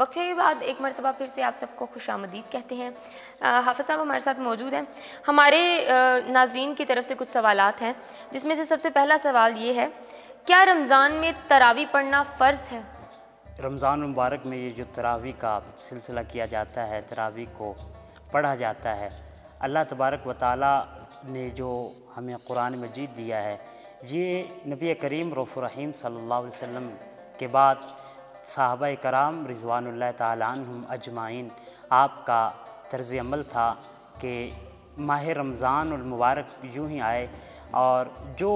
वक्फे के बाद एक मरतबा फिर से आप सबको खुशामदीद कहते हैं। हाफ़िज़ साहब हमारे साथ मौजूद हैं। हमारे नाज़रीन की तरफ से कुछ सवालात हैं, जिसमें से सबसे पहला सवाल ये है, क्या रमज़ान में तरावी पढ़ना फ़र्ज़ है? रमज़ान मुबारक में ये जो तरावी का सिलसिला किया जाता है, तरावी को पढ़ा जाता है, अल्लाह तबारक व तआला ने जो हमें कुरान मजीद दिया है, ये नबी करीम रऊफ़ रहीम सल्लल्लाहु अलैहि वसल्लम के बाद सहाबाए कराम रिज़वानुल्लाह ताला अन्हुम अजमाइन आपका तर्ज़ अमल था कि माह रमज़ान और मुबारक यूँ ही आए, और जो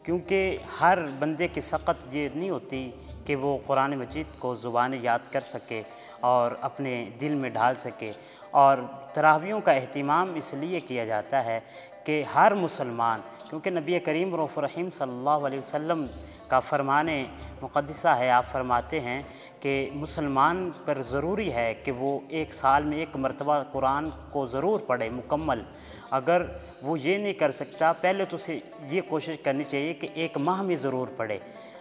क्योंकि हर बंदे की सकत ये नहीं होती कि वो कुरान मजीद को ज़ुबान याद कर सके और अपने दिल में ढाल सके, और तरावियों का अहतमाम इसलिए किया जाता है कि हर मुसलमान, क्योंकि नबी करीम रऊफ़ रहीम सल्लल्लाहु अलैहि वसल्लम का फ़रमाने मुक़द्दसा है, आप फरमाते हैं कि मुसलमान पर ज़रूरी है कि वो एक साल में एक मरतबा कुरान को ज़रूर पढ़े मुकम्मल। अगर वो ये नहीं कर सकता, पहले तो उसे ये कोशिश करनी चाहिए कि एक माह में ज़रूर पढ़े,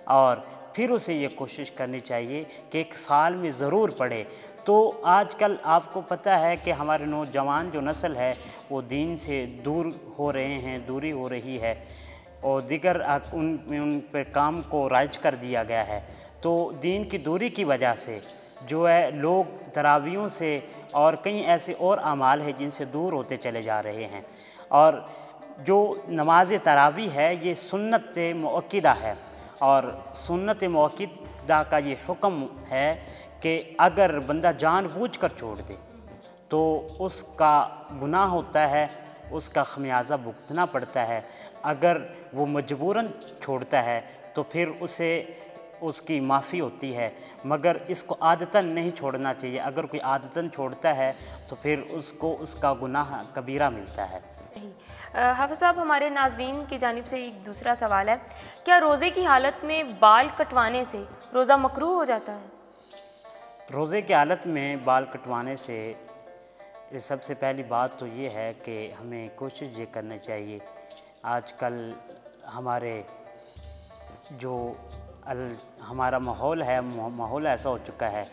और फिर उसे ये कोशिश करनी चाहिए कि एक साल में ज़रूर पढ़े। तो आजकल आपको पता है कि हमारे नौजवान जो नस्ल है वो दीन से दूर हो रहे हैं, दूरी हो रही है, और दीगर उन पर काम को राइज कर दिया गया है। तो दीन की दूरी की वजह से जो है लोग तरावियों से और कई ऐसे और अमाल है जिनसे दूर होते चले जा रहे हैं। और जो नमाज तरावी है ये सुन्नत मुअक्किदा है, और सुन्नत मुअक्किदा का ये हुक्म है कि अगर बंदा जानबूझकर छोड़ दे तो उसका गुनाह होता है, उसका खमियाजा भुगतना पड़ता है। अगर वो मजबूरन छोड़ता है तो फिर उसे उसकी माफ़ी होती है, मगर इसको आदतन नहीं छोड़ना चाहिए। अगर कोई आदतन छोड़ता है तो फिर उसको उसका गुनाह कबीरा मिलता है। हाफ़िज़ साहब हमारे नाज़रीन की जानिब से एक दूसरा सवाल है, क्या रोज़े की हालत में बाल कटवाने से रोज़ा मकरूह हो जाता है? रोज़े की हालत में बाल कटवाने से सबसे पहली बात तो ये है कि हमें कोशिश ये करनी चाहिए, आजकल हमारे जो हमारा माहौल है, माहौल ऐसा हो चुका है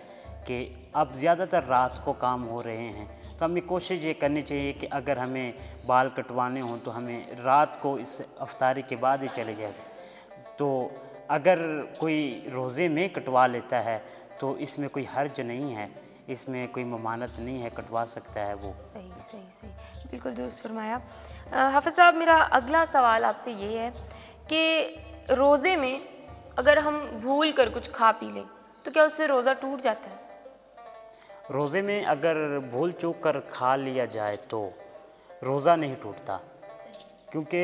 कि अब ज़्यादातर रात को काम हो रहे हैं, तो हमें कोशिश ये करनी चाहिए कि अगर हमें बाल कटवाने हों तो हमें रात को इस अफ्तारी के बाद ही चले जाए। तो अगर कोई रोज़े में कटवा लेता है तो इसमें कोई हर्ज नहीं है, इसमें कोई ममानत नहीं है, कटवा सकता है वो। सही, बिल्कुल दुरुस्त फरमाया। हाफ़िज़ साहब मेरा अगला सवाल आपसे ये है कि रोज़े में अगर हम भूल कर कुछ खा पी लें तो क्या उससे रोज़ा टूट जाता है? रोज़े में अगर भूल चूक कर खा लिया जाए तो रोज़ा नहीं टूटता, क्योंकि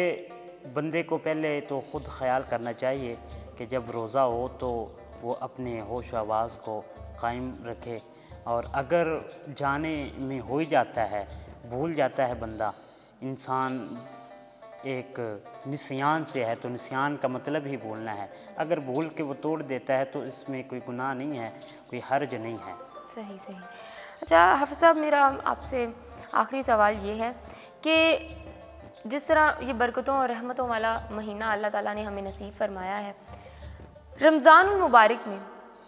बंदे को पहले तो ख़ुद ख़याल करना चाहिए कि जब रोज़ा हो तो वो अपने होश आवाज़ को कायम रखे, और अगर जाने में हो ही जाता है, भूल जाता है बंदा, इंसान एक निस्यान से है तो निस्यान का मतलब ही भूलना है। अगर भूल के वो तोड़ देता है तो इसमें कोई गुनाह नहीं है, कोई हर्ज नहीं है। सही। अच्छा हाफ़िज़ साहब मेरा आपसे आखिरी सवाल ये है कि जिस तरह ये बरकतों और रहमतों वाला महीना अल्लाह ताला ने हमें नसीब फरमाया है, रमज़ान मुबारक में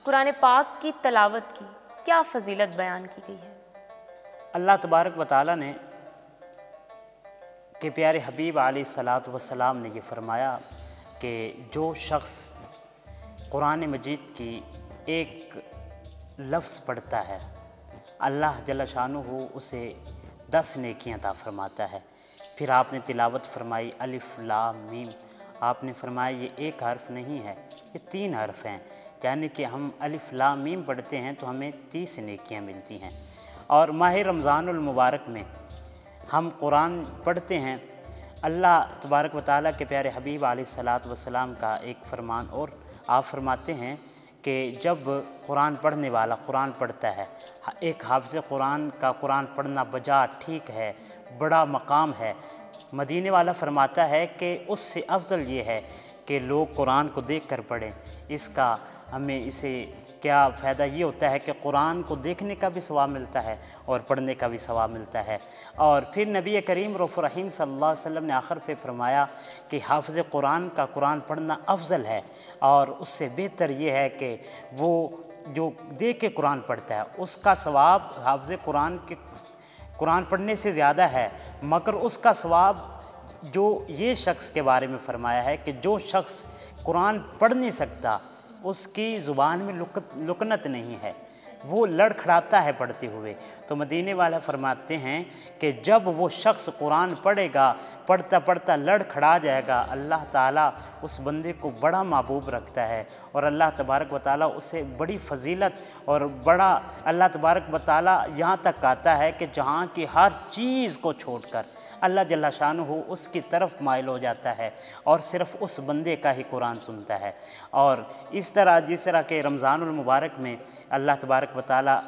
कुरान पाक की तलावत की क्या फ़जीलत बयान की गई है? अल्लाह तबारक व तआला ने के प्यारे हबीब अलैहिस्सलातु वस्सलाम ने ये फरमाया कि जो शख्स कुरान मजीद की एक लफ्ज़ पढ़ता है, अल्लाह जल्ल शानुहू उसे 10 नेकियां अता फरमाता है। फिर आपने तिलावत फरमाई अलिफ लाम मीम, आपने फरमाया ये एक हर्फ नहीं है, ये 3 हर्फ हैं, यानी कि हम अलिफ लाम मीम पढ़ते हैं तो हमें 30 नेकियां मिलती हैं। और माह रमज़ानुल मुबारक में हम कुरान पढ़ते हैं। अल्लाह तबारक व तआला के प्यारे हबीब अलैहिस्सलातु वस्सलाम का एक फरमान और आप फरमाते हैं कि जब कुरान पढ़ने वाला कुरान पढ़ता है, एक हाफ़िज़ कुरान का कुरान पढ़ना बजा ठीक है, बड़ा मकाम है। मदीने वाला फरमाता है कि उससे अफजल ये है कि लोग कुरान को देख कर पढ़ें। इसका हमें इसे क्या फ़ायदा ये होता है कि कुरान को देखने का भी सवाब मिलता है और पढ़ने का भी सवाब मिलता है। और फिर नबी करीम रऊफ़ रहीम सल्लल्लाहु अलैहि वसल्लम ने आखिर पे फरमाया कि हाफ़िज़ कुरान का कुरान पढ़ना अफजल है, और उससे बेहतर ये है कि वो جو دیکھ کے قرآن پڑھتا ہے اس کا ثواب حافظ قرآن پڑھنے سے زیادہ ہے، مگر اس کا ثواب جو یہ شخص کے بارے میں فرمایا ہے کہ جو شخص قرآن پڑھ نہیں سکتا، اس کی زبان میں لکنت نہیں ہے، وہ لڑکھڑاتا ہے پڑھتے ہوئے۔ تو مدینے والا فرماتے ہیں کہ جب وہ شخص قرآن پڑھے گا، پڑھتا پڑھتا لڑکھڑا جائے گا، اللہ تعالیٰ اس بندے کو بڑا محبوب رکھتا ہے، اور اللہ تبارک و تعالیٰ اسے بڑی فضیلت اور بڑا اللہ تبارک و تعالیٰ یہاں تک آتا ہے کہ جہاں کی ہر چیز کو چھوڑ کر اللہ جل شانہ اس کی طرف مائل ہو جاتا ہے اور صرف اس بندے کا ہی قرآن سنتا ہے۔ اور اس طرح جس طرح کہ رمضان المبارک میں اللہ تبارک و تعالیٰ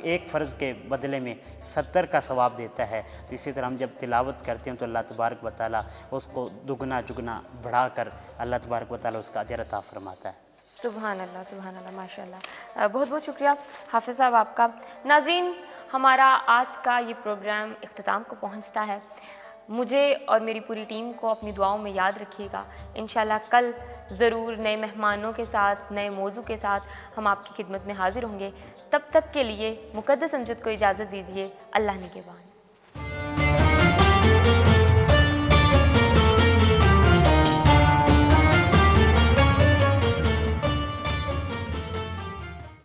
ایک فرض کے بدلے میں 70 کا ثواب دیتا ہے، تو اسی طرح ہم جب تلاوت کرتے ہیں تو اللہ تبارک و تعالیٰ اس کو دگنا چگنا بڑھا کر اللہ تبارک و تعالیٰ اس کا اجر عطا فرماتا ہے۔ سبحان اللہ ماشاء اللہ، بہت بہت شکریہ حافظ صاحب آپ کا۔ ناظرین، ہمارا آج کا یہ پروگرام اختتام کو پہنچتا ہے۔ مجھے اور میری پوری ٹیم کو اپنی دعاؤں میں یاد رکھیے گا۔ انشاءاللہ کل ضرور نئے مہمانوں کے ساتھ، نئے موضوع کے ساتھ ہم آپ کی خدمت میں حاضر ہوں گے۔ تب تک کے لیے مقدس امجد کو اجازت دیجیے۔ اللہ نگہبان۔